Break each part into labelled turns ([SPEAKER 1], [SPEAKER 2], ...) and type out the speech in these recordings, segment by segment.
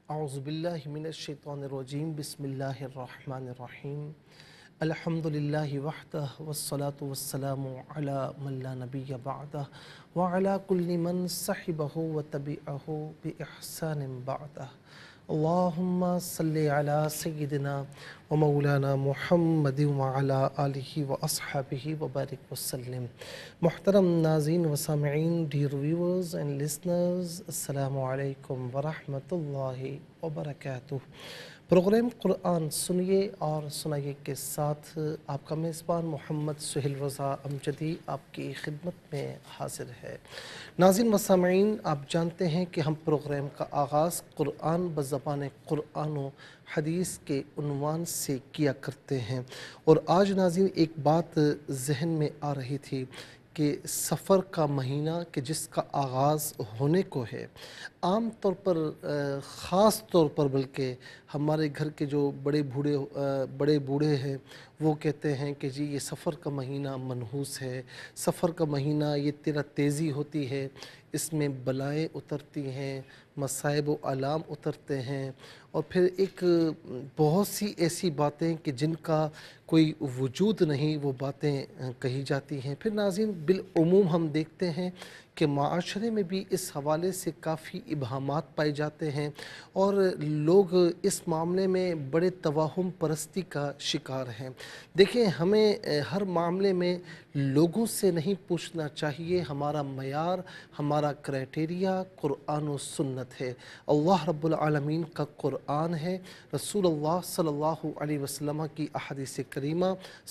[SPEAKER 1] اعوذ باللہ من الشیطان الرجیم بسم اللہ الرحمن الرحیم الحمدللہ وحدہ والصلاة والسلام علی من لا نبی بعدہ وعلی کل من صحبہ وتبعہ بإحسان بعدہ اللہم صلی علی سیدنا ومولانا محمد وعلی آلہ واصحابہ وبارک وسلم۔ محترم ناظرین و سامعین، ڈیئر ویورز اینڈ لسنرز، السلام علیکم ورحمۃ اللہ وبرکاتہ۔ پروگرام قرآن سنیے اور سنائیے کے ساتھ آپ کا میزبان محمد سہیل رضا امجدی آپ کی خدمت میں حاضر ہے۔ ناظرین و سامعین، آپ جانتے ہیں کہ ہم پروگرام کا آغاز قرآن بزبان قرآن و حدیث کے عنوان سے کیا کرتے ہیں، اور آج ناظرین ایک بات ذہن میں آ رہی تھی کہ سفر کا مہینہ کہ جس کا آغاز ہونے کو ہے، عام طور پر خاص طور پر بلکہ ہمارے گھر کے جو بڑے بوڑھے ہیں وہ کہتے ہیں کہ جی یہ سفر کا مہینہ منحوس ہے، سفر کا مہینہ یہ تیرا تیزی ہوتی ہے، اس میں بلائیں اترتی ہیں، مصائب و آلام اترتے ہیں، اور پھر ایک بہت سی ایسی باتیں کہ جن کا کوئی وجود نہیں وہ باتیں کہی جاتی ہیں۔ پھر ناظرین بالعموم ہم دیکھتے ہیں کہ معاشرے میں بھی اس حوالے سے کافی ابہامات پائے جاتے ہیں، اور لوگ اس معاملے میں بڑے توہم پرستی کا شکار ہیں۔ دیکھیں، ہمیں ہر معاملے میں لوگوں سے نہیں پوچھنا چاہیے، ہمارا معیار، ہمارا کرائٹیریا قرآن و سنت ہے، اللہ رب العالمین کا قرآن ہے، رسول اللہ صلی اللہ علیہ وسلم کی احادیث کریمہ،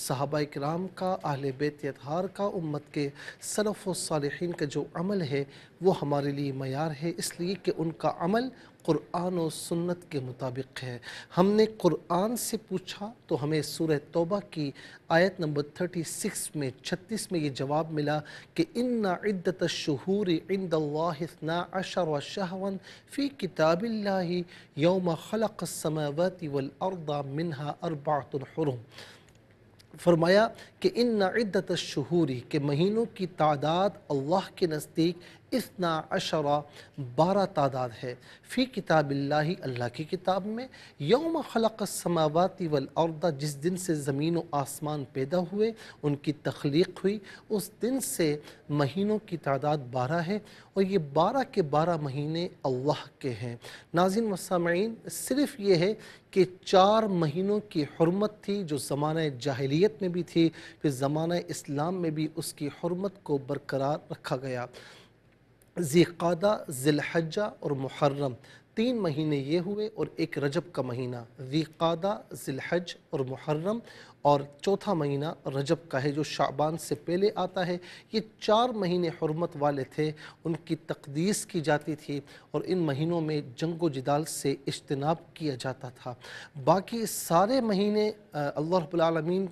[SPEAKER 1] صحابہ کرام کا، اہل بیت اطہار کا، امت کے سلف و صالحین کا جو عمل ہے وہ ہمارے لیے معیار ہے، اس لیے کہ ان کا عمل قرآن و سنت کے مطابق ہے۔ ہم نے قرآن سے پوچھا تو ہمیں سورہ توبہ کی آیت نمبر 36 میں یہ جواب ملا کہ ان عدت الشہور عند اللہ 12 شہرا فی کتاب اللہ یوم خلق السماوات والارض منها 4 حرم۔ فرمایا کہ ان عدت الشہور، کہ مہینوں کی تعداد اللہ کے نزدیک 12 تعداد ہے، فی کتاب اللہ، اللہ کی کتاب میں، یوم خلق السماوات والارض، جس دن سے زمین و آسمان پیدا ہوئے، ان کی تخلیق ہوئی، اس دن سے مہینوں کی تعداد 12 ہے، اور یہ 12 کے 12 مہینے اللہ کے ہیں۔ ناظرین و سامعین، صرف یہ ہے کہ 4 مہینوں کی حرمت تھی جو زمانہ جاہلیت میں بھی تھی، پھر زمانہ اسلام میں بھی اس کی حرمت کو برقرار رکھا گیا۔ ذی قعدہ، ذی الحجہ اور محرم، 3 مہینے یہ ہوئے، اور ایک رجب کا مہینہ، ذی قعدہ، ذی الحج اور محرم، اور چوتھا مہینہ رجب کا ہے جو شعبان سے پہلے آتا ہے۔ یہ 4 مہینے حرمت والے تھے، ان کی تقدیس کی جاتی تھی، اور ان مہینوں میں جنگ و جدال سے اجتناب کیا جاتا تھا۔ باقی سارے مہینے اللہ رب العالمین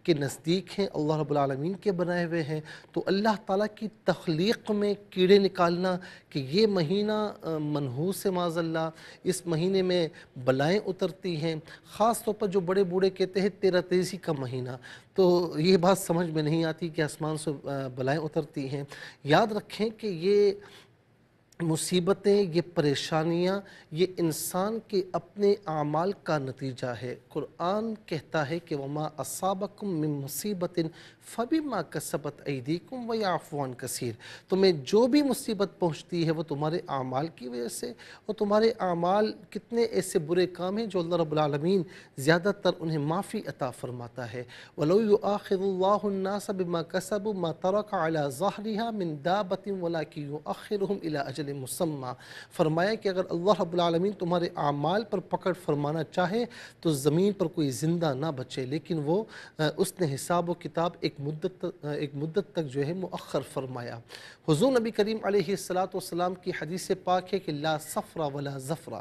[SPEAKER 1] کے نزدیک ہیں، اللہ رب العالمین کے بنائے ہوئے ہیں، تو اللہ تعالیٰ کی تخلیق میں کیڑے نکالنا کہ یہ مہینہ منحوس ہے معاذ اللہ، اس مہینے میں بلائیں اترتی ہیں، خاص طور پر جو بڑے بوڑھے کہتے ہیں تیرا تیزی کا مہینہ، تو یہ بات سمجھ میں نہیں آتی کہ آسمان سے بلائیں اترتی ہیں۔ یاد رکھیں کہ یہ مصیبتیں، یہ پریشانیاں، یہ انسان کے اپنے اعمال کا نتیجہ ہے۔ قرآن کہتا ہے کہ وَمَا أَصَابَكُم مِّن مُّصِيبَةٍ فَبِمَا كَسَبَتْ أَيْدِيكُمْ وَيَعْفُو عَن كَثِيرٍ، تمہیں جو بھی مصیبت پہنچتی ہے وہ تمہارے اعمال کی وجہ سے، اور تمہارے اعمال کتنے ایسے برے کام ہیں جو اللہ رب العالمین زیادہ تر انہیں معافی عطا فرماتا ہے۔ وَلَوْ يُؤَاخِذُ اللَّهُ النَّاسَ بِمَا كَسَبُوا مَا تَرَكَ عَلَى ظَهْرِهَا مِن دَابَّةٍ وَلَٰكِن يُؤَخِّرُهُمْ إِلَىٰ أَجَلٍ مسمى۔ فرمایا کہ اگر اللہ رب العالمین تمہارے اعمال پر پکڑ فرمانا چاہے تو زمین پر کوئی زندہ نہ بچے، لیکن وہ اس نے حساب و کتاب ایک مدت تک جو ہے مؤخر فرمایا۔ حضور نبی کریم علیہ السلام کی حدیث پاک ہے کہ لا صفر ولا ظفر،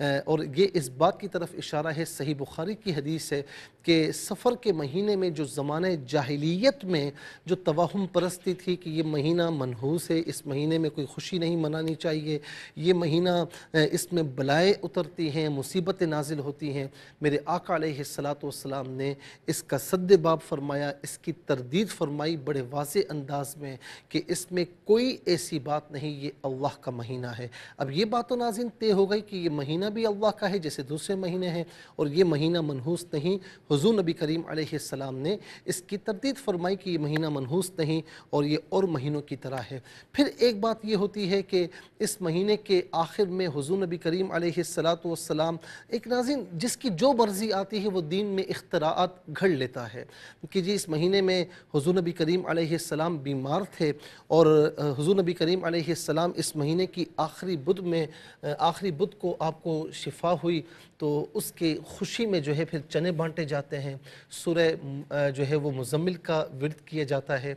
[SPEAKER 1] اور یہ اس بات کی طرف اشارہ ہے، صحیح بخاری کی حدیث ہے کہ سفر کے مہینے میں جو زمانہ جاہلیت میں جو توہم پرستی تھی کہ یہ مہینہ منحوس ہے، اس مہینے میں کوئی خوشی نہیں منانی کرنی چاہیے، یہ مہینہ اس میں بلائیں اترتی ہیں، مصیبتیں نازل ہوتی ہیں۔ میرے آقا علیہ السلام نے اس کا سد باب فرمایا، اس کی تردید فرمائی بڑے واضح انداز میں کہ اس میں کوئی ایسی بات نہیں، یہ اللہ کا مہینہ ہے۔ اب یہ بات تو ناظرین طے ہو گئی کہ یہ مہینہ بھی اللہ کا ہے جیسے دوسرے مہینے ہیں، اور یہ مہینہ منحوس نہیں۔ حضور نبی کریم علیہ السلام نے اس کی تردید فرمائی کہ یہ مہینہ منحوس نہیں اور یہ اور مہینوں کی طرح ہے۔ پھر ایک بات یہ ہوتی ہے کہ اس مہینے کے آخر میں حضور نبی کریم علیہ السلام ایک ناظرین جس کی جو مرضی آتی ہے وہ دین میں اختراعات گھڑ لیتا ہے کہ جی اس مہینے میں حضور نبی کریم علیہ السلام بیمار تھے اور حضور نبی کریم علیہ السلام اس مہینے کی آخری بدھ کو آپ کو شفا ہوئی، تو اس کی خوشی میں جو ہے پھر چنے بانٹے جاتے ہیں، سورہ جو ہے وہ مزمل کا ورد کیا جاتا ہے۔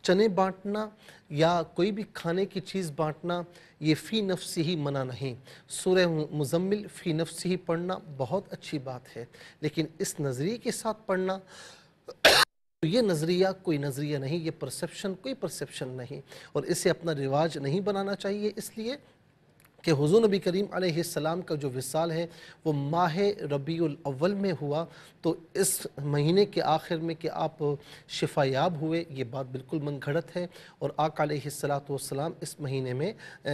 [SPEAKER 1] چنے بانٹنا یا کوئی بھی کھانے کی چیز بانٹنا یہ فی نفسی ہی منع نہیں، سورہ مزمل فی نفسی ہی پڑھنا بہت اچھی بات ہے، لیکن اس نظریے کے ساتھ پڑھنا یہ نظریہ کوئی نظریہ نہیں، یہ پرسپشن کوئی پرسپشن نہیں، اور اسے اپنا رواج نہیں بنانا چاہیے، اس لیے کہ حضور نبی کریم علیہ السلام کا جو وصال ہے وہ ماہ ربیع الاول میں ہوا، تو اس مہینے کے آخر میں کہ آپ شفا یاب ہوئے یہ بات بالکل من گھڑت ہے، اور آقا علیہ السلام اس مہینے میں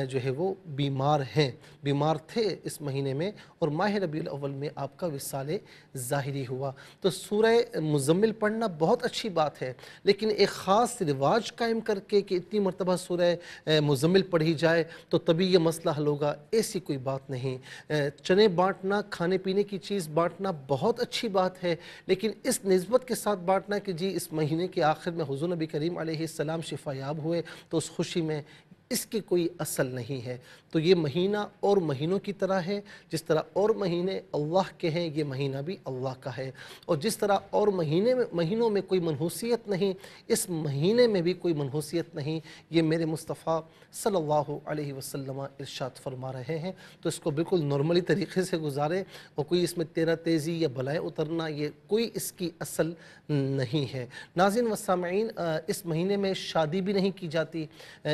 [SPEAKER 1] جو ہے وہ بیمار تھے اس مہینے میں، اور ماہ ربیع الاول میں آپ کا وصال ظاہری ہوا۔ تو سورہ مزمل پڑھنا بہت اچھی بات ہے، لیکن ایک خاص رواج قائم کر کے کہ اتنی مرتبہ سورہ مزمل پڑھی جائے تو تبھی یہ مسئلہ حل ہوگا، ایسی کوئی بات نہیں۔ چنے بانٹنا، کھانے پینے کی چیز بانٹنا بہت اچھی بات ہے، لیکن اس نسبت کے ساتھ بانٹنا کہ جی اس مہینے کے آخر میں حضور نبی کریم علیہ السلام شفا یاب ہوئے تو اس خوشی میں، اس کی کوئی اصل نہیں ہے۔ تو یہ مہینہ اور مہینوں کی طرح ہے، جس طرح اور مہینے اللہ کے ہیں یہ مہینہ بھی اللہ کا ہے، اور جس طرح اور مہینوں میں کوئی منحوسیت نہیں، اس مہینے میں بھی کوئی منحوسیت نہیں، یہ میرے مصطفیٰ صلی اللہ علیہ وسلم ارشاد فرما رہے ہیں۔ تو اس کو بالکل نارملی طریقے سے گزاریں، اور کوئی اس میں تیرا تیزی یا بلائیں اترنا یہ کوئی اس کی اصل نہیں ہے۔ ناظرین و سامعین، اس مہینے میں شادی بھی نہیں کی جاتی،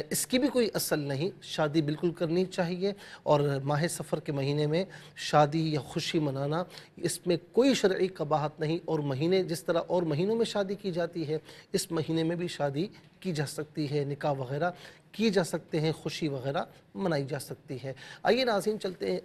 [SPEAKER 1] اس کی بھی کوئی اصل نہیں، شادی بالکل کرنی چاہیے، اور ماہ سفر کے مہینے میں شادی یا خوشی منانا اس میں کوئی شرعی قباحت نہیں، اور مہینے جس طرح اور مہینوں میں شادی کی جاتی ہے اس مہینے میں بھی شادی کی جا سکتی ہے، نکاح وغیرہ کیے جا سکتے ہیں، خوشی وغیرہ منائی جا سکتی ہے۔ آئیے ناظرین چلتے ہیں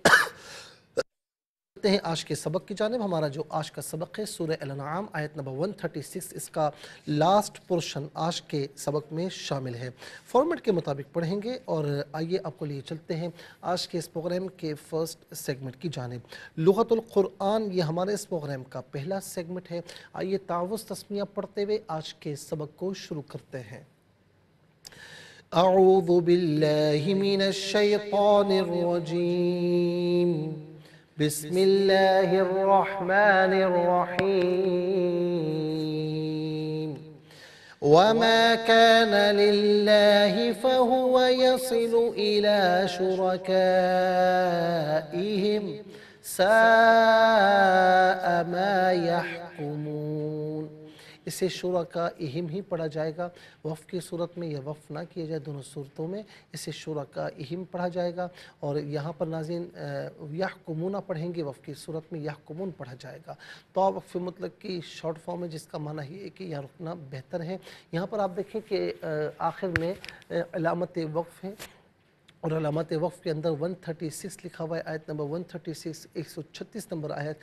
[SPEAKER 1] آج کے سبق کی جانب۔ ہمارا جو آج کا سبق ہے سورہ الانعام آیت نمبر 136، اس کا لاسٹ پورشن آج کے سبق میں شامل ہے۔ فارمیٹ کے مطابق پڑھیں گے، اور آئیے آپ کو لیے چلتے ہیں آج کے اس پروگرام کے فرسٹ سیگمنٹ کی جانب۔ لغت القرآن یہ ہمارے اس پروگرام کا پہلا سیگمنٹ ہے۔ آئیے تعوذ تسمیہ پڑھتے ہوئے آج کے سبق کو شروع کرتے ہیں۔ اعوذ باللہ من الشیطان الرجیم، بسم اللہ الرحمن الرحیم۔ وما كان لله فهو يصل إلى شركائهم ساء ما يحكمون۔ اسے شرکائہم ہی پڑھا جائے گا، وقف کی صورت میں یا وقف نہ کیا جائے، دونوں صورتوں میں اسے شرکائہم پڑھا جائے گا، اور یہاں پر ناظرین یحکمون پڑھیں گے، وقف کی صورت میں یحکمون پڑھا جائے گا۔ تو وقف مطلق کی شارٹ فارم ہے جس کا معنی یہ ہے کہ یہاں رکنا بہتر ہے۔ یہاں پر آپ دیکھیں کہ آخر میں علامت وقف ہے، اور علامت وقف کے اندر 136 لکھا ہوا ہے، آیت نمبر 136 136 نمبر آیت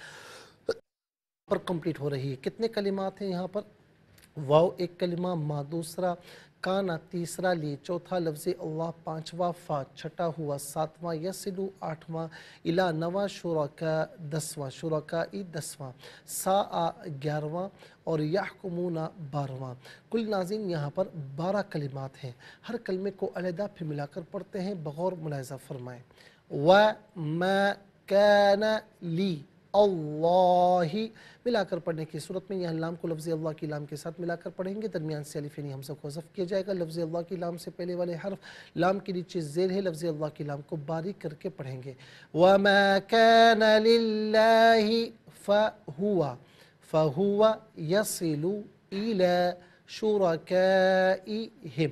[SPEAKER 1] پر کمپلیٹ ہو رہی ہے۔ کتنے کلمات ہیں یہاں پر؟ واو ایک کلمہ، ما دوسرا، کانا تیسرا، لی چوتھا، لفظ اللہ پانچواں، فا چھٹا ہوا ساتواں، یسلو آٹھواں، الا نواں، شرکا دسواں، شرکائی دسواں، سا گیارہواں، اور یحکمون 12واں۔ کل ناظرین یہاں پر 12 کلمات ہیں۔ ہر کلمے کو علیحدہ پھر ملا کر پڑھتے ہیں، بغور ملاحظہ فرمائیں۔ وَمَا كَانَ لِي اللہ، ملا کر پڑھنے کی صورت میں یہاں لام کو لفظ اللہ کی لام کے ساتھ ملا کر پڑھیں گے، درمیان سے الف یعنی حمزہ کو حذف کیا جائے گا۔ لفظ اللہ کی لام سے پہلے والے حرف لام کے نیچے زیر ہے، لفظ اللہ کی لام کو باریک کر کے پڑھیں گے۔ وَمَا كَانَ لِلَّهِ فَهُوَ يَصِلُ إِلَى شُرَكَائِهِمْ،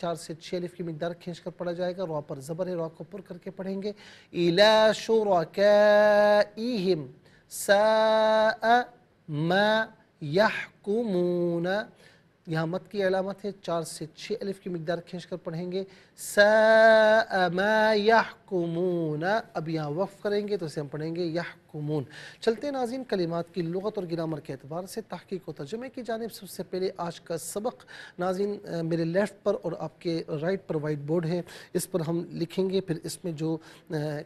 [SPEAKER 1] 4 سے 6 الف کی مقدار کھینچ کر پڑھا جائے گا. را پر زبر ہے, را کو پر کر کے پڑھیں گے. إِلَى شُرَكَائِهِمْ سَاءَ مَا يَحْكُمُونَ. یہاں مت کی علامت ہے 4 سے 6 الف کی مقدار کھینچ کر پڑھیں گے. سَاءَ مَا يَحْكُمُونَ. اب یہاں وقف کریں گے تو اسے ہم پڑھیں گے یحکمون. چلتے ہیں ناظرین کلمات کی لغت اور گرامر کے اعتبار سے تحقیق و ترجمے کی جانب. سب سے پہلے آج کا سبق ناظرین میرے لیفٹ پر اور آپ کے رائٹ پر وائٹ بورڈ ہے, اس پر ہم لکھیں گے. پھر اس میں جو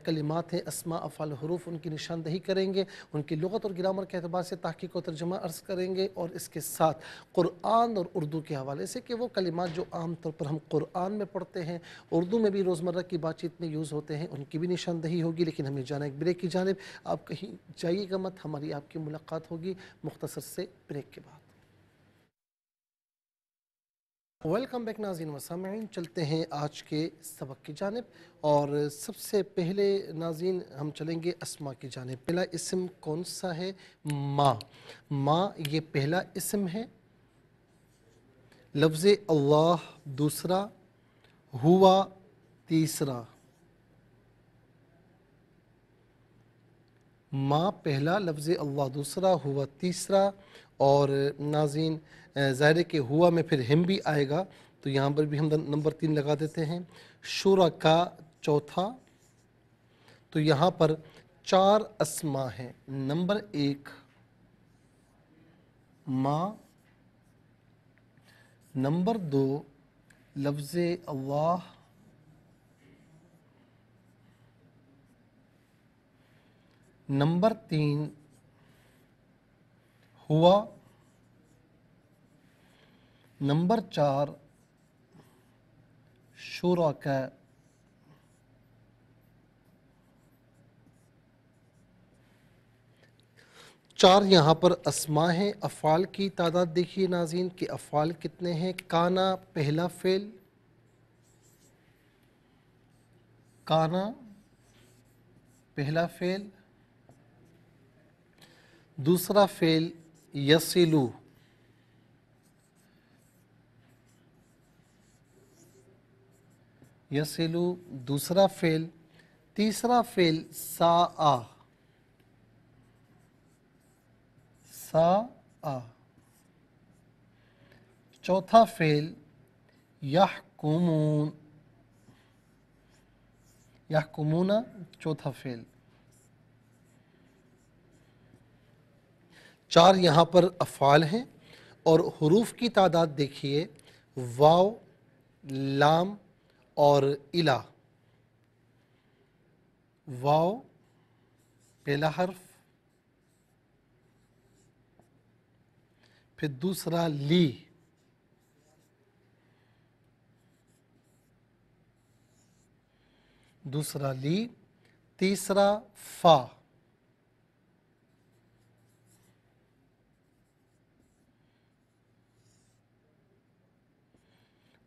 [SPEAKER 1] کلمات ہیں اسماء افعال حروف ان کی نشاندہی کریں گے, ان کی لغت اور گرامر کے اعتبار سے تحقیق و ترجمہ عرض کریں گے, اور اس کے ساتھ قرآن اور اردو کے حوالے سے کہ وہ کلمات جو عام طور پر ہم قرآن میں پڑھتے ہیں, اردو میں بھی روزمرہ کی بات چیت میں یوز ہوتے ہیں, ان کی بھی نشاندہی ہوگی. لیکن ہمیں جانا ایک بریک کی جانب. آپ کہیں جائیے گا مت, ہماری آپ کی ملاقات ہوگی مختصر سے بریک کے بعد. ویلکم بیک ناظرین و سامعین, چلتے ہیں آج کے سبق کی جانب. اور سب سے پہلے ناظرین ہم چلیں گے اسماء کی جانب. پہلا اسم کون سا ہے؟ ماں. ماں یہ پہلا اسم ہے. لفظ اللہ دوسرا, ہوا تیسرا. ماں پہلا, لفظ اللہ دوسرا, ہوا تیسرا. اور ناظرین ظاہر ہے کہ ہوا میں پھر ہم بھی آئے گا, تو یہاں پر بھی ہم نمبر 3 لگا دیتے ہیں. شرکا چوتھا. تو یہاں پر 4 اسماء ہیں. نمبر 1 ماں, نمبر 2 لفظ اللہ, نمبر 3 ہوا, نمبر 4 شرکا. چار یہاں پر اسماء ہیں. افعال کی تعداد دیکھیے ناظرین کہ افعال کتنے ہیں. کانا پہلا فعل, کانا پہلا فعل. دوسرا فعل یصلو, یصلو دوسرا فعل. تیسرا فعل ساء, ساء. چوتھا فعل یحکمون, یحکمون چوتھا فعل. 4 یہاں پر افعال ہیں. اور حروف کی تعداد دیکھیے, واو, لام اور الا. واو پہلا حرف, پھر دوسرا لی, دوسرا لی. تیسرا فا,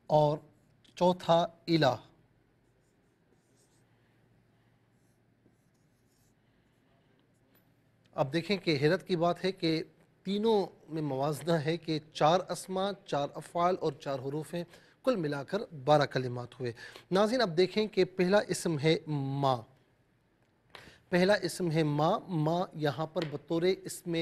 [SPEAKER 1] اور چوتھا الا. اب دیکھیں کہ حیرت کی بات ہے کہ تینوں میں موازنہ ہے کہ 4 اسماء, 4 افعال اور 4 حروف ہیں. کل ملا کر 12 کلمات ہوئے. ناظرین اب دیکھیں کہ پہلا اسم ہے ماں. پہلا اسم ہے ماں. ماں یہاں پر بطور اسم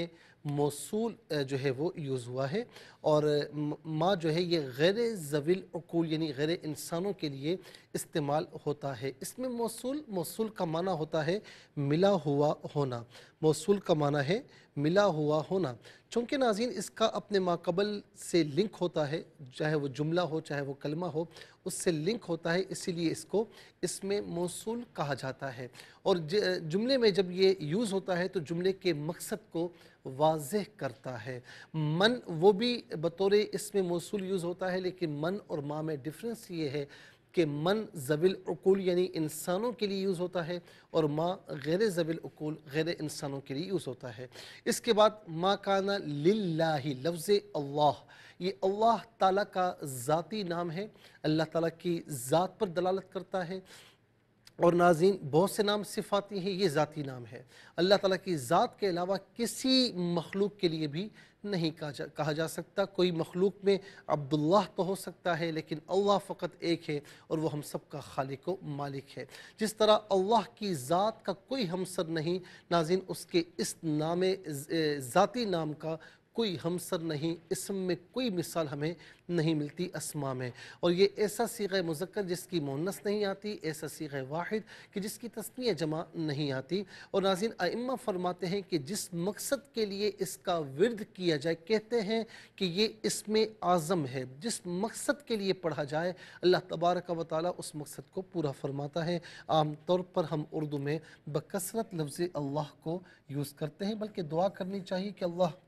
[SPEAKER 1] موصول جو ہے وہ یوز ہوا ہے. اور ماں جو ہے یہ غیر ذوی العقول یعنی غیر انسانوں کے لیے استعمال ہوتا ہے. اسم موصول, موصول کا معنی ہوتا ہے ملا ہوا ہونا. موصول کا معنی ہے ملا ہوا ہونا. چونکہ ناظرین اس کا اپنے ماقبل سے لنک ہوتا ہے, چاہے وہ جملہ ہو چاہے وہ کلمہ ہو, اس سے لنک ہوتا ہے, اسی لیے اس کو اسم موصول کہا جاتا ہے. اور جملے میں جب یہ یوز ہوتا ہے تو جملے کے مقصد کو واضح کرتا ہے. من وہ بھی بطور اسم موصول یوز ہوتا ہے, لیکن من اور ماں میں ڈفرنس یہ ہے کہ من ذوی العقول یعنی انسانوں کے لیے یوز ہوتا ہے, اور ماں غیر ذوی العقول غیر انسانوں کے لیے یوز ہوتا ہے. اس کے بعد ما کان للہ, لفظ اللہ, یہ اللہ تعالیٰ کا ذاتی نام ہے, اللہ تعالیٰ کی ذات پر دلالت کرتا ہے. اور ناظرین بہت سے نام صفاتی ہیں، یہ ذاتی نام ہے۔ اللہ تعالیٰ کی ذات کے علاوہ کسی مخلوق کے لیے بھی نہیں کہا جا سکتا۔ کوئی مخلوق میں عبداللہ تو ہو سکتا ہے، لیکن اللہ فقط ایک ہے اور وہ ہم سب کا خالق و مالک ہے۔ جس طرح اللہ کی ذات کا کوئی ہمسر نہیں، ناظرین اس کے اس نام ذاتی نام کا کوئی ہمسر نہیں، اسم میں کوئی مثال ہمیں نہیں ملتی اسماء میں۔ اور یہ ایسا صیغہ مذکر جس کی مؤنث نہیں آتی، ایسا صیغہ واحد کہ جس کی تثنیہ جمع نہیں آتی۔ اور ناظرین ائمہ فرماتے ہیں کہ جس مقصد کے لیے اس کا ورد کیا جائے، کہتے ہیں کہ یہ اسم اعظم ہے، جس مقصد کے لیے پڑھا جائے اللہ تبارک و تعالیٰ اس مقصد کو پورا فرماتا ہے۔ عام طور پر ہم اردو میں بکثرت لفظ اللہ کو یوز کرتے ہیں، بلکہ دعا کرنی چاہیے کہ اللہ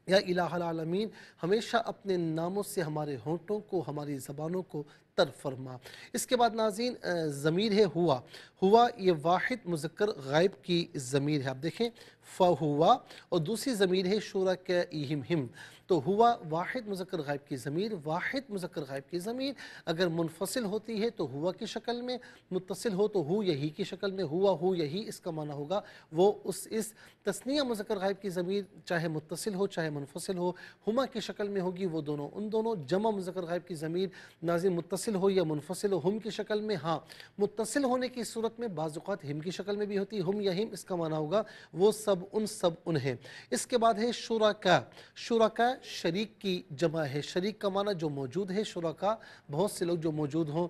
[SPEAKER 1] یا الہ العالمین ہمیشہ اپنے ناموں سے ہمارے ہونٹوں کو، ہماری زبانوں کو تر فرما۔ اس کے بعد ناظرین ضمیر ہے ہوا۔ ہوا یہ واحد مذکر غائب کی ضمیر ہے۔ آپ دیکھیں فہوا، اور دوسری ضمیر ہے شرکائہم ہم۔ تو ہوا واحد مذکر غائب کی ضمیر، واحد مذکر غائب کی ضمیر اگر منفصل ہوتی ہے تو ہوا کی شکل میں، متصل ہو تو ہو یہی کی شکل میں، ہوا ہو یہی اس کا معنی ہوگا۔ وہ اس تثنیہ مذکر غائب کی ضمیر چاہے متصل ہو چاہے منفصل ہو، ہما کی شکل میں ہوگی، وہ دونوں ان دونوں۔ جمع مذکر غائب کی ضمیر ناظرین متصل ہو یا منفصل ہو، ہم کی شکل میں، ہاں متصل ہونے کی صورت میں بعض اوقات ہم کی شکل میں بھی ہوتی ہے، ہم یا ہم، اس کا معنی ہوگا وہ سب ان ہیں۔ اس کے بعد ہے شرکا۔ شرکا شریک کی جمع ہے، شریک کا معنی جو موجود ہے، شرکا بہت سے لوگ جو موجود ہوں۔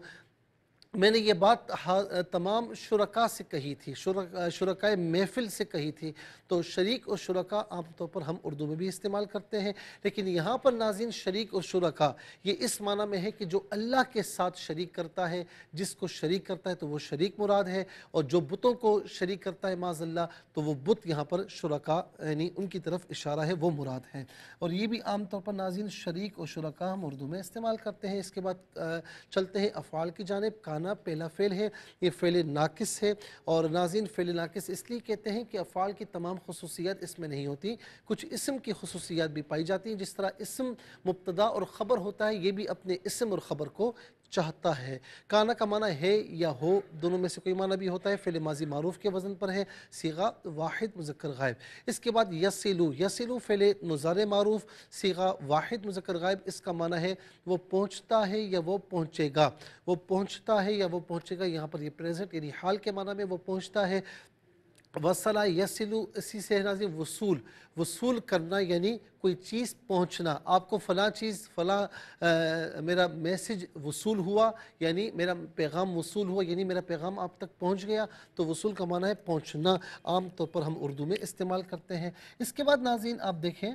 [SPEAKER 1] میں نے یہ بات تمام شرکاء سے کہی تھی، شرکائے محفل سے کہی تھی۔ تو شریک اور شرکاء عام طور پر ہم اردو میں بھی استعمال کرتے ہیں، لیکن یہاں پر ناظرین شریک اور شرکاء یہ اس معنی میں ہے کہ جو اللہ کے ساتھ شریک کرتا ہے، جس کو شریک کرتا ہے تو وہ شریک مراد ہے، اور جو بتوں کو شریک کرتا ہے معاذ اللہ تو وہ بت یہاں پر شرکاء یعنی ان کی طرف اشارہ ہے، وہ مراد ہے۔ اور یہ بھی عام طور پر ناظرین شریک اور شرکاء ہم اردو میں استعمال کرتے ہیں۔ اس کے بعد چلتے ہیں افعال کی جانب۔ کانا پہلا فعل ہے، یہ فعل ناقص ہے، اور ناظرین فعل ناقص اس لیے کہتے ہیں کہ افعال کی تمام خصوصیات اس میں نہیں ہوتی، کچھ اسم کی خصوصیات بھی پائی جاتی ہیں۔ جس طرح اسم مبتدا اور خبر ہوتا ہے، یہ بھی اپنے اسم اور خبر کو چاہتا ہے۔ کانا کا معنی ہے یا ہو، دونوں میں سے کوئی معنی بھی ہوتا ہے، فعل ماضی معروف کے وزن پر ہے، صیغہ واحد مذکر غائب۔ اس کے بعد یصلو، یصلو فعل مضارع معروف، صیغہ واحد مذکر غائب، اس کا معنی ہے وہ پہنچتا ہے یا وہ پہنچے گا، وہ پہنچتا ہے یا وہ پہنچے گا، یہاں پر یہ پریزنٹ یعنی حال کے معنی میں وہ پہنچتا ہے۔ وصلہ یصلو، اسی سے ناظرین وصول، وصول کرنا یعنی کوئی چیز پہنچنا۔ آپ کو فلاں چیز فلاں میرا میسج وصول ہوا، یعنی میرا پیغام وصول ہوا، یعنی میرا پیغام آپ تک پہنچ گیا، تو وصول کا معنی ہے پہنچنا، عام طور پر ہم اردو میں استعمال کرتے ہیں۔ اس کے بعد ناظرین آپ دیکھیں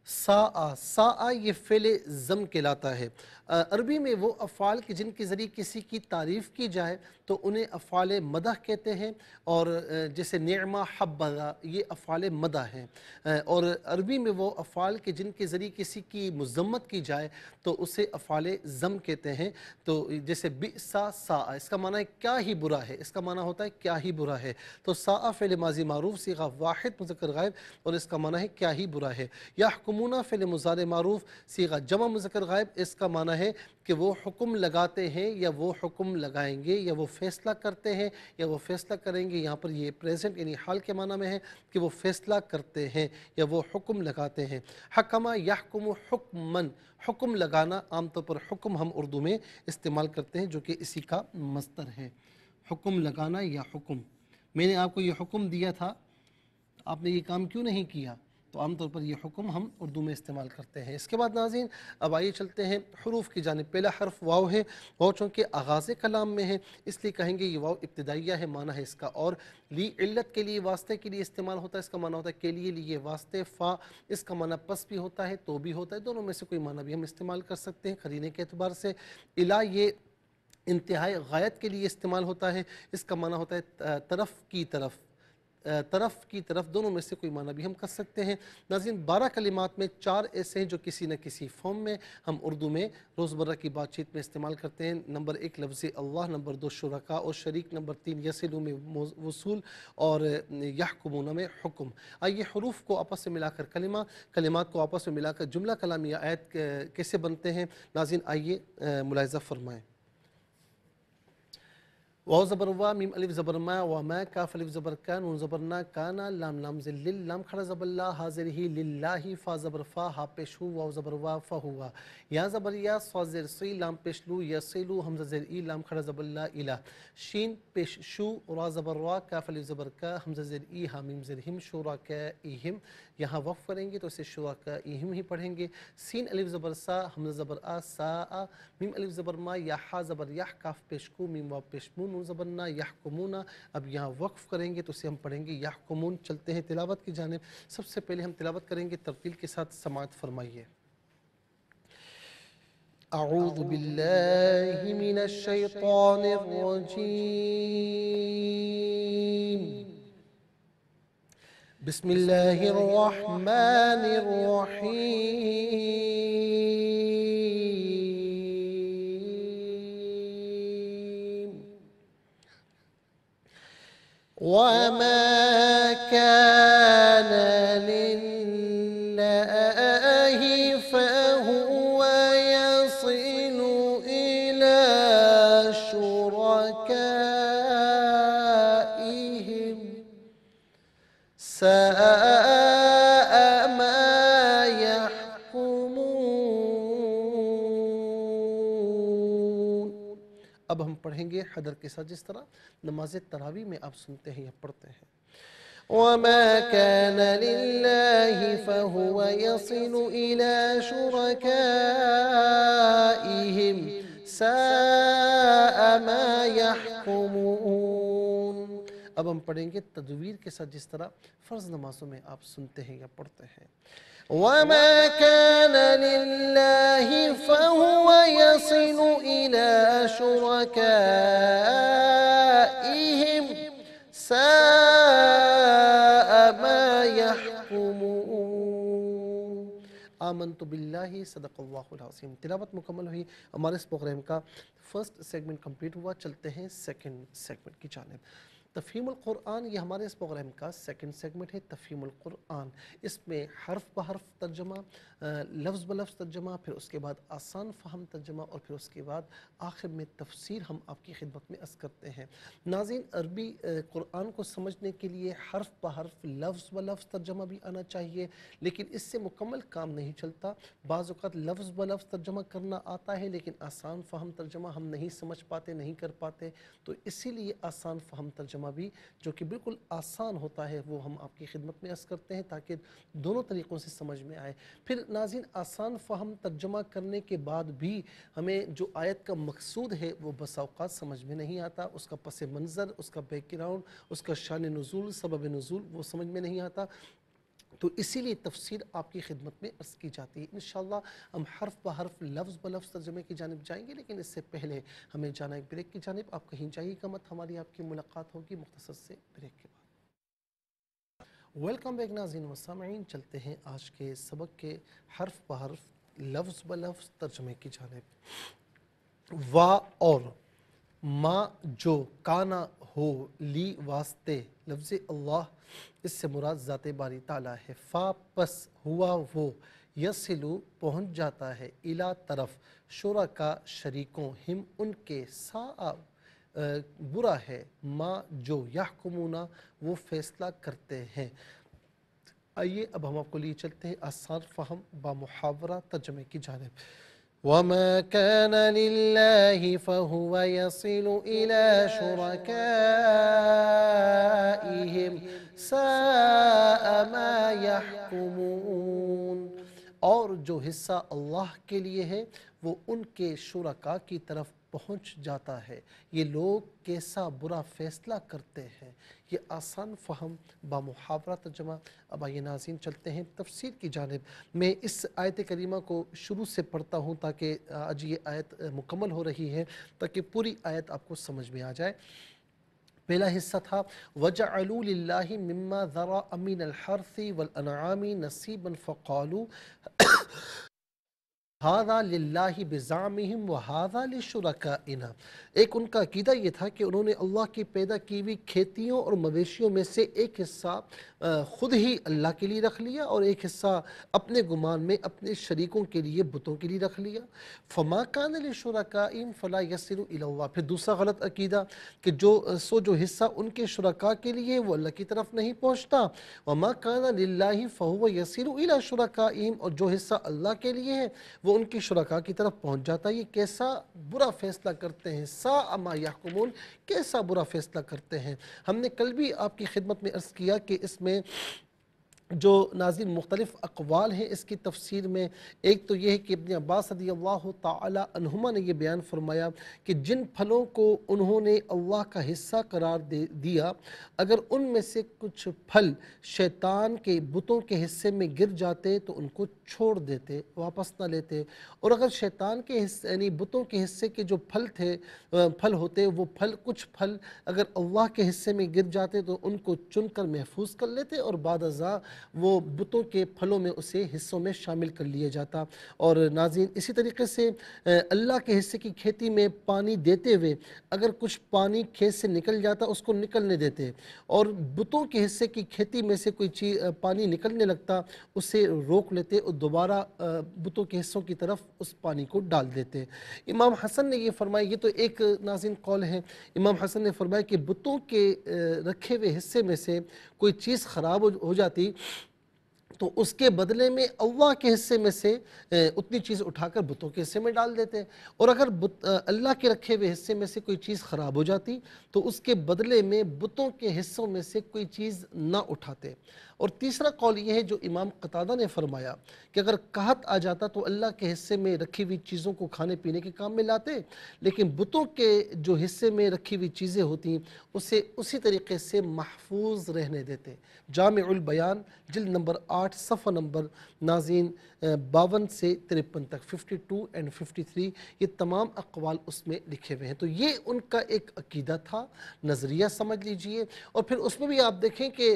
[SPEAKER 1] ساء، ساء یہ فعل ضم کہلاتا ہے۔ عربی میں وہ افعال کہ جن کے ذریعے کسی کی تعریف کی جائے تو انہیں افعال مدح کہتے ہیں، اور جیسے نعمہ حبذا یہ افعال مدح ہیں۔ اور عربی میں وہ افعال کہ جن کے ذریعے کسی کی مذمت کی جائے تو اسے افعال ذم کہتے ہیں۔ تو جیسے بئس ساء، اس کا معنی ہے کیا ہی برا ہے، اس کا معنی ہوتا ہے کیا ہی برا ہے۔ تو ساء فعل ماضی معروف، صیغہ واحد مذکر غائب، اور اس کا معنی ہے کیا ہی برا ہے۔ یحکمون فعل مضارع معروف، صیغہ جمع مذکر غائب، اس کا معنی ہے کہ وہ حکم لگاتے ہیں یا وہ حکم لگائیں گے، یا وہ فیصلہ کرتے ہیں یا وہ فیصلہ کریں گے۔ یہاں پر یہ پریزنٹ یعنی حال کے معنی میں ہے کہ وہ فیصلہ کرتے ہیں یا وہ حکم لگاتے ہیں۔ حکمہ یحکم حکمن، حکم لگانا، عام طور پر حکم ہم اردو میں استعمال کرتے ہیں جو کہ اسی کا مصدر ہے، حکم لگانا یا حکم۔ میں نے آپ کو یہ حکم دیا تھا، آپ نے یہ کام کیوں نہیں کیا، تو عام طور پر یہ حکم ہم اردو میں استعمال کرتے ہیں۔ اس کے بعد ناظرین اب آئیے چلتے ہیں حروف کی جانب۔ پہلا حرف واو ہے، واو چونکہ آغاز کلام میں ہے اس لیے کہیں گے یہ واو ابتدائیہ ہے، معنی ہے اس کا اور لی علت کے لیے، واسطے کے لیے استعمال ہوتا ہے، اس کا معنی ہوتا ہے کے لیے واسطے۔ فا اس کا معنی پس بھی ہوتا ہے تو بھی ہوتا ہے، دونوں میں سے کوئی معنی بھی ہم استعمال کر سکتے ہیں قرینے کے اعتبار سے۔ الا یہ انتہائی غایت کے لیے استعمال ہوتا ہے، اس کا معنی ہوتا ہے طرف کی طرف، طرف کی طرف، دونوں میں سے کوئی معنی بھی ہم کر سکتے ہیں۔ ناظرین 12 کلمات میں 4 ایسے ہیں جو کسی نہ کسی فارم میں ہم اردو میں روزمرہ کی بات چیت میں استعمال کرتے ہیں۔ نمبر 1 لفظ اللہ، نمبر 2 شرکاء اور شریک، نمبر 3 یصلو میں وصول اور یحکمون میں حکم۔ آئیے حروف کو آپس میں ملا کر کلمات کو آپس میں ملا کر جملہ کلامی یا آیت کیسے بنتے ہیں ناظرین آئیے ملاحظہ فرمائیں۔ واو زبر وا، میم الف زبر ما، وما، کاف الف زبر کا، نون زبر نا، کانا، لام لام زل لل، لام کھڑا زبر لا، ہا زیر ہی، للہ، فا زبر فا، ہا پیش ہو، واو زبر وا، فا ہوا، یا زبر یا، صاد زیر سی، لام پیش لو، یصلو، حمزہ زیر ای، لام کھڑا زبر لا، الہ، شین پیش شو، را زبر را، کاف الف زبر کا، حمزہ زیر ای، ہا میم زیر ہم، شرکائہم، یہاں وقف کریں گے تو اسے شرکائہم ہی پڑھیں گے۔ سین الف زبر سا، حمزہ زبر آ، سا، میم الف زبر ما، یا ہا زبر یح، کاف پیش کو، میم واو پیش مون، نون زبر نا، یحکمون، اب یہاں وقف کریں گے تو اسے ہم پڑھیں گے یحکمون۔ چلتے ہیں تلاوت کی جانب، سب سے پہلے ہم تلاوت کریں گے ترتیل کے ساتھ، سماعت فرمائیے۔ اعوذ باللہ من الشیطان الرجیم، بسم اللہ الرحمن الرحیم۔ وما كان لله فهو يصل إلى شركائهم ساء ما يحكمون۔ اب ہم پڑھیں گے حدر کے ساتھ، جس طرح نماز تراویح میں آپ سنتے ہیں یا پڑھتے ہیں۔ وما كان لله فهو يصل إلى شركائهم ساء ما يحكمون۔ اب ہم پڑھیں گے تدویر کے ساتھ، جس طرح فرض نمازوں میں آپ سنتے ہیں یا پڑھتے ہیں۔ وما كان لله فهو يصل إلى شركائهم ساء ما يحكمون۔ آمنت باللہ، صدق اللہ العظیم۔ تلاوت مکمل ہوئی، ہمارے اس پروگرام کا فرسٹ سیگمنٹ کمپلیٹ ہوا۔ چلتے ہیں سیکنڈ سیگمنٹ کی جانب۔ تفہیم القرآن، یہ ہمارے اس پروگرام کا سیکنڈ سیگمنٹ ہے، تفہیم القرآن۔ اس میں حرف بحرف ترجمہ، لفظ بلفظ ترجمہ، پھر اس کے بعد آسان فہم ترجمہ، اور پھر اس کے بعد آخر میں تفسیر ہم آپ کی خدمت میں عرض کرتے ہیں۔ ناظرین عربی قرآن کو سمجھنے کے لیے حرف بحرف لفظ بلفظ ترجمہ بھی آنا چاہیے، لیکن اس سے مکمل کام نہیں چلتا۔ بعض اوقات لفظ بلفظ ترجمہ کرنا آتا ہے لیکن آسان فہم ترجمہ ہم نہیں سمجھ پاتے، نہیں کر پاتے، تو اسی لیے آسان فہم ترجمہ بھی جو کہ بالکل آسان ہوتا ہے وہ ہم آپ کی خدمت میں عرض کرتے ہیں تاکہ دونوں طریقوں سے سمجھ میں آئے۔ پھر ناظرین آسان فہم ترجمہ کرنے کے بعد بھی ہمیں جو آیت کا مقصود ہے وہ بسا اوقات سمجھ میں نہیں آتا، اس کا پس منظر، اس کا بیک گراؤنڈ، اس کا شان نزول، سبب نزول وہ سمجھ میں نہیں آتا، تو اسی لیے تفسیر آپ کی خدمت میں عرض کی جاتی ہے۔ انشاءاللہ ہم حرف بحرف لفظ بلفظ ترجمے کی جانب جائیں گے، لیکن اس سے پہلے ہمیں جانا ایک بریک کی جانب۔ آپ کہیں جائیے گا مت، ہماری آپ کی ملاقات ہوگی مختصر سے بریک کے بعد۔ ویلکم بیک ناظرین و سامعین، چلتے ہیں آج کے سبق کے حرف بحرف لفظ بلفظ ترجمے کی جانب۔ وا اور ما جو، کانا ہو، لی واسطے، لفظ اللہ اس سے مراد ذات باری تعالیٰ ہے۔ فا پس، ہوا وہ، یصلو پہنچ جاتا ہے، الا طرف، شرکا شریکوں، ہم ان کے، سا برا ہے، ما جو، یحکمون وہ فیصلہ کرتے ہیں۔ آئیے اب ہم آپ کو لیے چلتے ہیں آسان فہم با محاورہ ترجمے کی جانب۔ وما كان لله فهو يصل إلى شركائهم ساء ما يحكمون۔ اور جو حصہ اللہ کے لیے ہے وہ ان کے شرکاء کی طرف پہنچ جاتا ہے، یہ لوگ کیسا برا فیصلہ کرتے ہیں۔ یہ آسان فہم با محاورہ ترجمہ۔ اب آئیے ناظرین چلتے ہیں تفسیر کی جانب۔ میں اس آیت کریمہ کو شروع سے پڑھتا ہوں تاکہ آج یہ آیت مکمل ہو رہی ہے تاکہ پوری آیت آپ کو سمجھ میں آ جائے۔ پہلا حصہ تھا وَجَعَلُوا لِلَّهِ مِمَّا ذَرَأَ مِنَ الْحَرْثِ وَالْأَنْعَامِ نَصِيبًا فَقَالُوا ہَذَا لِلَّهِ بِزَعْمِهِمْ وَهَذَا لِشُرَكَائِنَا۔ ایک ان کا عقیدہ یہ تھا کہ انہوں نے اللہ کی پیدا کی ہوئی کھیتیوں اور مویشیوں میں سے ایک حصہ خود ہی اللہ کے لیے رکھ لیا اور ایک حصہ اپنے گمان میں اپنے شریکوں کے لیے بتوں کے لیے رکھ لیا۔ فَمَا كَانَ لِشُرَكَائِهِمْ فَلَا يَصِلُ إِلَى اللَّهِ۔ پھر دوسرا غلط عقیدہ کہ جو حصہ ان کے شرکاء کے لیے وہ اللہ کی طرف نہیں پہنچتا۔ وَمَا كَانَ لِلَّهِ فَهُوَ يَصِلُ إِلَى شُرَكَائِهِمْ، اور جو حصہ اللہ کے لیے ہے وہ ان کی شرکاء کی طرف پہنچ جاتا ہے۔ یہ کیسا برا فیصلہ کرتے ہیں، سَاءَ مَا يَحْكُمُونَ، کیسا برا فیصلہ کرتے ہیں۔ ہم نے کل بھی آپ کی خدمت میں عرض کیا کہ اس میں جو ناظرین مختلف اقوال ہیں اس کی تفسیر میں، ایک تو یہ ہے کہ ابن عباس رضی اللہ تعالی عنہما نے یہ بیان فرمایا کہ جن پھلوں کو انہوں نے اللہ کا حصہ قرار دیا، اگر ان میں سے کچھ پھل شیطان کے بتوں کے حصے میں گر جاتے تو ان کو چھوڑ دیتے، واپس نہ لیتے، اور اگر شیطان کے حصے یعنی بتوں کے حصے کے جو پھل ہوتے وہ کچھ پھل اگر اللہ کے حصے میں گر جاتے تو ان کو چن کر محفوظ کر لیتے اور بعد ازاں وہ بتوں کے پھلوں میں اسے حصوں میں شامل کر لیا جاتا۔ اور ناظرین اسی طریقے سے اللہ کے حصے کی کھیتی میں پانی دیتے ہوئے اگر کچھ پانی کھیت سے نکل جاتا اس کو نکلنے دیتے، اور بتوں کے حصے کی کھیتی میں سے کوئی پانی نکلنے لگتا اسے روک لیتے اور دوبارہ بتوں کے حصوں کی طرف اس پانی کو ڈال دیتے۔ امام حسن نے یہ فرمایا، یہ تو ایک ناظرین قول ہے، امام حسن نے فرمایا کہ بتوں کے رکھے ہوئے حصے میں سے کوئی چیز خراب ہو جاتی تو اس کے بدلے میں اللہ کے حصے میں سے اتنی چیز اٹھا کر بتوں کے حصے میں ڈال دیتے، اور اگر اللہ کے رکھے ہوئے حصے میں سے کوئی چیز خراب ہو جاتی تو اس کے بدلے میں بتوں کے حصوں میں سے کوئی چیز نہ اٹھاتے۔ اور تیسرا قول یہ ہے جو امام قتادہ نے فرمایا کہ اگر قحط آ جاتا تو اللہ کے حصے میں رکھی ہوئی چیزوں کو کھانے پینے کے کام میں لاتے، لیکن بتوں کے جو حصے میں رکھی ہوئی چیزیں ہوتی اسے اسی طریقے سے محفوظ رہنے دیتے۔ جامع البیان جلد نمبر 8 صفحہ نمبر ناظرین 52 سے 53 تک، 52 اور 53 یہ تمام اقوال اس میں لکھے ہوئے ہیں۔ تو یہ ان کا ایک عقیدہ تھا، نظریہ سمجھ لیجئے، اور پھر اس میں بھی آپ دیکھیں کہ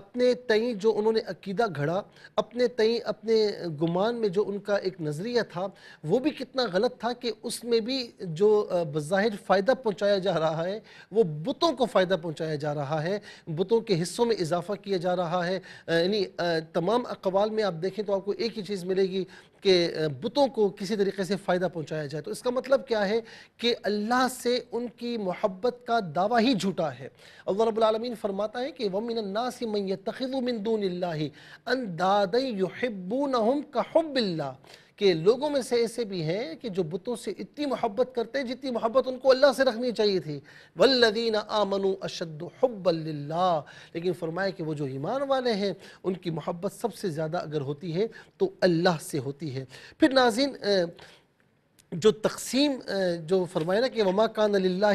[SPEAKER 1] اپنے تئیں جو انہوں نے عقیدہ گھڑا، اپنے تئیں اپنے گمان میں جو ان کا ایک نظریہ تھا وہ بھی کتنا غلط تھا کہ اس میں بھی جو بظاہر فائدہ پہنچایا جا رہا ہے وہ بتوں کو فائدہ پہنچایا جا رہا ہے، بتوں کے حصوں میں اضافہ کیا جا رہا ہے۔ یعنی تمام اقوال میں آپ دیکھیں تو آپ کو ایک ہی چیز ملے گی کہ بتوں کو کسی طریقے سے فائدہ پہنچایا جائے، تو اس کا مطلب کیا ہے کہ اللہ سے ان کی محبت کا دعویٰ ہی جھوٹا ہے۔ اللہ رب العالمین فرماتا ہے کہ وَمِنَ النَّاسِ مَن يَتَّخِذُ مِن دُونِ اللَّهِ أَندَادًا يُحِبُّونَهُمْ كَحُبِّ اللَّهِ، کہ لوگوں میں سے ایسے بھی ہیں کہ جو بتوں سے اتنی محبت کرتے ہیں جتنی محبت ان کو اللہ سے رکھنی چاہیے تھی۔ وَالَّذِينَ آمَنُوا أَشَدُّ حُبًّا لِلَّهِ، لیکن فرمایا کہ وہ جو ایمان والے ہیں ان کی محبت سب سے زیادہ اگر ہوتی ہے تو اللہ سے ہوتی ہے۔ پھر ناظرین جو تقسیم جو فرمایا نا کہ وما کان للہ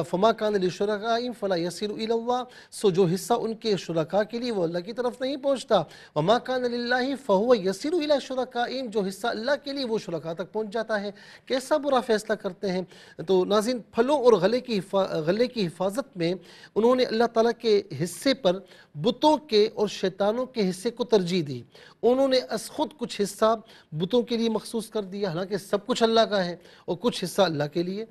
[SPEAKER 1] فما کان لشرکائہم فلا یصل الی اللہ، سو جو حصہ ان کے شرکاء کے لیے وہ اللہ کی طرف نہیں پہنچتا، وما کان للہ فہو یصل الی شرکائہم، جو حصہ اللہ کے لیے وہ شرکاء تک پہنچ جاتا ہے۔ کیسا برا فیصلہ کرتے ہیں۔ تو ناظرین پھلوں اور غلے کی حفاظت میں انہوں نے اللہ تعالیٰ کے حصے پر بتوں کے اور شیطانوں کے حصے کو ترجیح دی۔ انہوں نے از خود کچھ حصہ بتوں کے لیے مخصوص کر دیا، حالانکہ سب کچھ اللہ کا ہے، اور کچھ حصہ اللہ کے لیے۔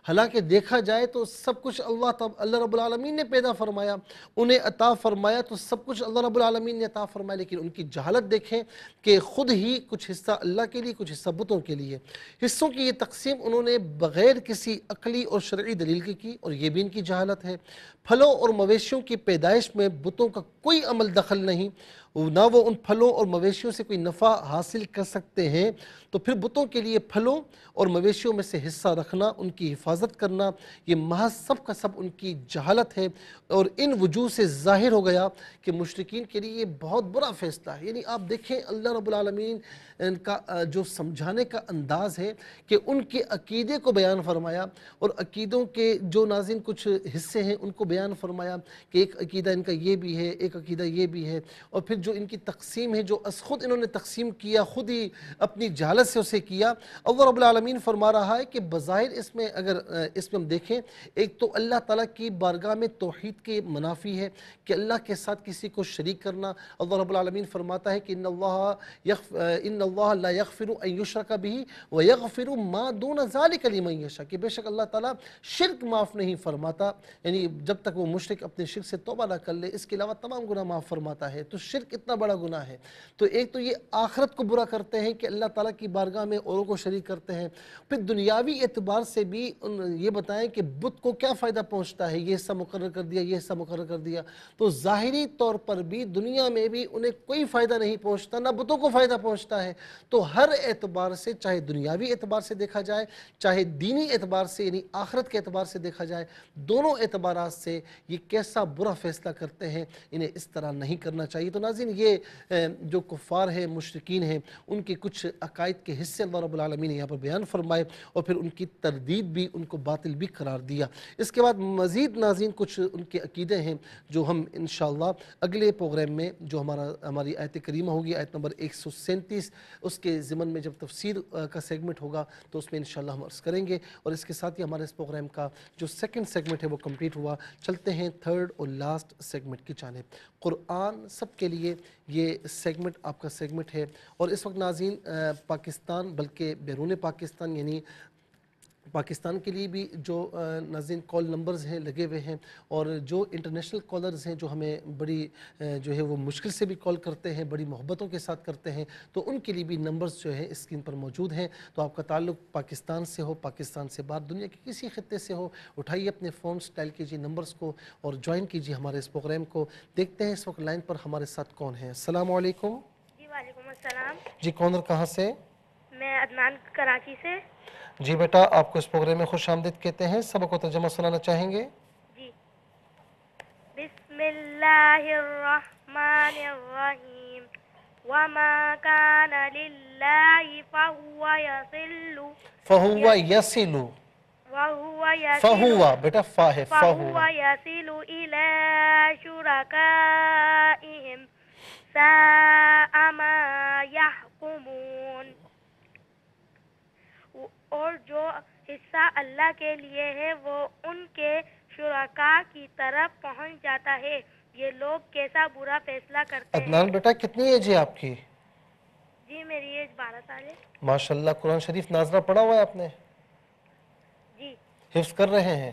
[SPEAKER 1] حالانکہ دیکھا جائے تو سب کچھ اللہ رب العالمین نے پیدا فرمایا، انہیں عطا فرمایا، تو سب کچھ اللہ رب العالمین نے عطا فرمایا، لیکن ان کی جہالت دیکھیں کہ خود ہی کچھ حصہ اللہ کے لیے کچھ حصہ بتوں کے لیے۔ حصوں کی یہ تقسیم انہوں نے بغیر کسی عقلی اور شرعی دلیل کی، اور یہ بھی ان کی جہالت ہے۔ پھلوں اور مویشیوں کی پیدائش میں بتوں کا کوئی عمل دخل نہیں، نہ وہ ان پھلوں اور مویشیوں سے کوئی نفع حاصل کر سکتے ہیں، تو پھر بتوں کے لیے پھلوں اور مویشیوں میں سے حصہ رکھنا، ان کی حفاظت کرنا، یہ محض سب کا سب ان کی جہالت ہے۔ اور ان وجوہ سے ظاہر ہو گیا کہ مشرکین کے لیے یہ بہت برا فیصلہ ہے۔ یعنی آپ دیکھیں اللہ رب العالمین ان کا جو سمجھانے کا انداز ہے کہ ان کے عقیدے کو بیان فرمایا، اور عقیدوں کے جو ناظرین کچھ حصے ہیں ان کو بیان فرمایا کہ ایک عقیدہ ان کا یہ بھی ہے، ایک عقیدہ یہ بھی ہے، اور پھر جو ان کی تقسیم ہے جو از خود انہوں نے تقسیم کیا، خود ہی اپنی جہالت سے اسے کیا، اللہ رب العالمین فرما رہا ہے کہ بظاہر اس میں اگر اس میں ہم دیکھیں، ایک تو اللہ تعالیٰ کی بارگاہ میں توحید کے منافی ہے کہ اللہ کے ساتھ کسی کو شریک کرنا۔ اللہ رب العالمین فرماتا ہے کہ ان اللہ لا یغفر ان یشرک بہ ویغفر ما دون ذلک لمن یشاء، کہ بے شک اللہ تعالیٰ شرک معاف نہیں فرماتا، یعنی جب تک وہ مشرک اپنے شرک سے توبہ نہ کر لے، اس کے علاوہ تمام گناہ معاف فرماتا ہے۔ تو شرک اتنا بڑا گناہ ہے، تو ایک تو یہ آخرت کو برا کرتے ہیں کہ اللہ تعالیٰ کی بارگاہ میں اوروں کو شریک کرتے ہیں، پھر دنیاوی اعتبار سے بھی یہ بتائیں کہ بت کو کیا فائدہ پہنچتا ہے، یہ حصہ مقرر کر دیا، یہ حصہ مقرر کر دیا، تو ظاہری طور پر بھی دنیا میں بھی انہیں کوئی فائدہ نہیں پہنچتا، نہ بتوں کو فائدہ پہنچتا ہے۔ تو ہر اعتبار سے، چاہے دنیاوی اعتبار سے دیکھا جائے، چاہے دینی اعتبار سے یعنی آخرت کے اعتبار سے دیکھا جائے، دونوں اعتبارات سے یہ کیسا برا فیصلہ کرتے ہیں، انہیں اس طرح نہیں کرنا چاہیے۔ تو ناظرین، یہ جو کفار ہیں، مشرکین ہیں، ان کے کچھ عقائد کے حصے اللہ رب العالمین نے یہاں پر بیان فرمائے، اور پھر ان کی تردید بھی، ان کو باطل بھی قرار دیا۔ اس کے بعد مزید ناظرین کچھ ان کے عقیدے ہیں جو ہم انشاءاللہ اگلے پروگرام میں، جو ہماری آیت کریمہ ہوگی، آیت نمبر 137، اس کے ضمن میں جب تفسیر کا سیگمنٹ ہوگا تو اس میں انشاءاللہ ہم عرض کریں گے، اور اس کے ساتھ ہی ہمارے اس پروگرام کا جو سیکنڈ سیگمنٹ ہے وہ کمپلیٹ ہوا۔ چلتے ہیں تھرڈ اور لاسٹ سیگمنٹ کی جانب۔ قرآن سب کے لیے یہ سیگمنٹ آپ کا سیگمنٹ ہے، اور اس وقت ناظرین پاکستان بلکہ بیرون پاکستان یعنی پاکستان کے لیے بھی جو ناظرین کال نمبرز ہیں لگے ہوئے ہیں، اور جو انٹرنیشنل کالرز ہیں جو ہمیں بڑی جو ہے وہ مشکل سے بھی کال کرتے ہیں، بڑی محبتوں کے ساتھ کرتے ہیں، تو ان کے لیے بھی نمبرز جو ہیں اسکرین پر موجود ہیں۔ تو آپ کا تعلق پاکستان سے ہو، پاکستان سے باہر دنیا کے کسی خطے سے ہو، اٹھائیے اپنے فونز، ڈائل کیجیے نمبرز کو اور جوائن کیجیے ہمارے اس پروگرام کو۔ دیکھتے ہیں اس وقت لائن پر ہمارے ساتھ کون ہیں۔ السلام علیکم۔
[SPEAKER 2] جی وعلیکم السلام۔
[SPEAKER 1] جی کون اور کہاں سے؟
[SPEAKER 2] میں عدنان کراچی سے۔
[SPEAKER 1] جی بیٹا، آپ کو اس پروگرام میں خوش آمدید کہتے ہیں۔ سبق کو ترجمہ سنانا چاہیں گے؟
[SPEAKER 2] جی۔ بسم اللہ الرحمن الرحیم وما کان للہ فہو یصل
[SPEAKER 1] فہو یصل،
[SPEAKER 2] وهو يصل
[SPEAKER 1] فہو بیٹا فا ہے،
[SPEAKER 2] فهو يصل إلى شركائهم ساء ما يحكمون۔ اور جو حصہ اللہ کے لیے ہے وہ ان کے شرکاء کی طرف پہنچ جاتا ہے، یہ لوگ کیسا برا فیصلہ کرتے ہیں۔
[SPEAKER 1] عدنان بیٹا کتنی ایج ہے آپ کی؟
[SPEAKER 2] جی میری ایج 12 سال ہے۔
[SPEAKER 1] ماشاءاللہ، قرآن شریف ناظرہ پڑھا ہوا ہے آپ نے؟
[SPEAKER 2] جی
[SPEAKER 1] حفظ کر رہے ہیں؟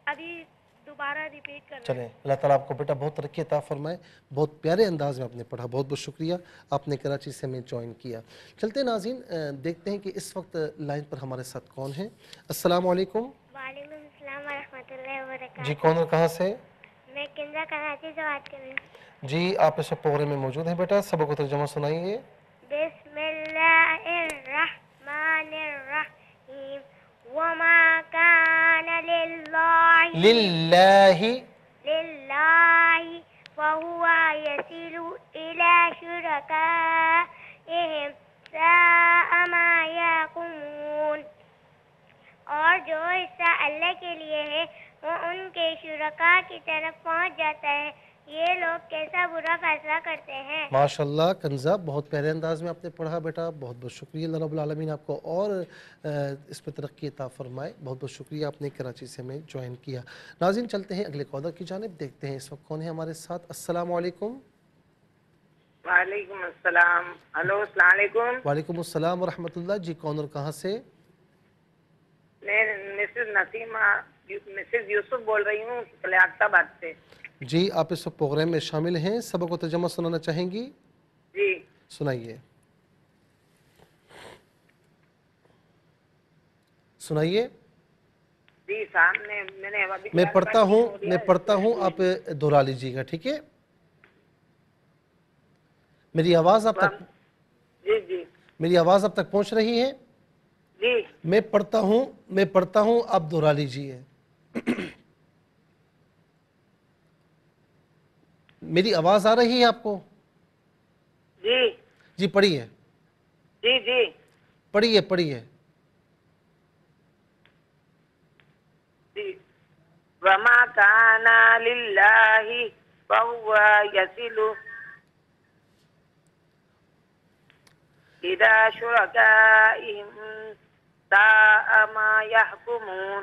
[SPEAKER 2] ابھی دوبارہ ریپیٹ کر رہے
[SPEAKER 1] چلیں،
[SPEAKER 2] ہیں۔
[SPEAKER 1] اللہ تعالیٰ آپ کو بیٹا بہت ترقی عطا فرمائے، بہت پیارے انداز میں آپ نے پڑھا، بہت بہت شکریہ، آپ نے کراچی سے ہمیں جوائن کیا۔ چلتے ناظرین، دیکھتے ہیں کہ اس وقت لائن پر ہمارے ساتھ کون ہیں۔ السلام علیکم۔
[SPEAKER 2] وعلیکم السلام ورحمۃ اللہ وبرکاتہ۔
[SPEAKER 1] جی کون اور کہاں سے؟
[SPEAKER 2] میں کنزا کراچی سے بات کر رہی ہوں۔
[SPEAKER 1] جی آپ اس وقت پروگرام میں موجود ہیں بیٹا، سبق کو ترجمہ سنائیے۔
[SPEAKER 2] بسم اللہ الرحمن الرحیم وما کان للہ فہو یصل الی شرکائہم ساء ما یحکمون۔ اور جو حصہ اللہ کے لیے ہے وہ ان کے شرکاء کی طرف پہنچ جاتا ہے، یہ لوگ کیسا برا فیصلہ کرتے ہیں۔
[SPEAKER 1] ماشاءاللہ کنزا، بہت پیارے انداز میں آپ نے پڑھا بیٹا، بہت بہت شکریہ، اللہ رب العالمین آپ کو اور اس پہ ترقی عطا فرمائے، بہت بہت شکریہ آپ نے کراچی سے ہمیں جوائن کیا۔ ناظرین چلتے ہیں اگلے کالر کی جانب، دیکھتے ہیں اس وقت کون ہے ہمارے ساتھ۔ السلام علیکم۔
[SPEAKER 3] وعلیکم السلام۔ ہلو السلام علیکم۔
[SPEAKER 1] وعلیکم السلام ورحمۃ اللہ۔ جی کون اور کہاں سے؟
[SPEAKER 3] میں مسز نسیمہ مسز یوسف بول رہی ہوں کلیات آباد سے۔
[SPEAKER 1] جی آپ اس وقت پروگرام میں شامل ہیں، سبق و ترجمہ سنانا چاہیں گی؟
[SPEAKER 3] جی
[SPEAKER 1] سنائیے سنائیے۔
[SPEAKER 3] جی سامنے میں نے ابھی
[SPEAKER 1] میں پڑھتا ہوں آپ دہرا لیجیے گا، ٹھیک ہے؟ میری آواز اب تک
[SPEAKER 3] جی جی
[SPEAKER 1] میری آواز اب تک پہنچ رہی ہے؟
[SPEAKER 3] جی
[SPEAKER 1] میں پڑھتا ہوں آپ دہرا لیجیے۔ میری آواز آ رہی ہے آپ کو؟
[SPEAKER 3] جی
[SPEAKER 1] جی پڑھیے
[SPEAKER 3] جی جی
[SPEAKER 1] پڑھیے۔
[SPEAKER 3] جی وما کان للہ فہو یصل إلى شركائهم ساء ما يحكمون.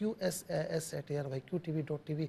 [SPEAKER 1] QSAS@ARYQTV.tv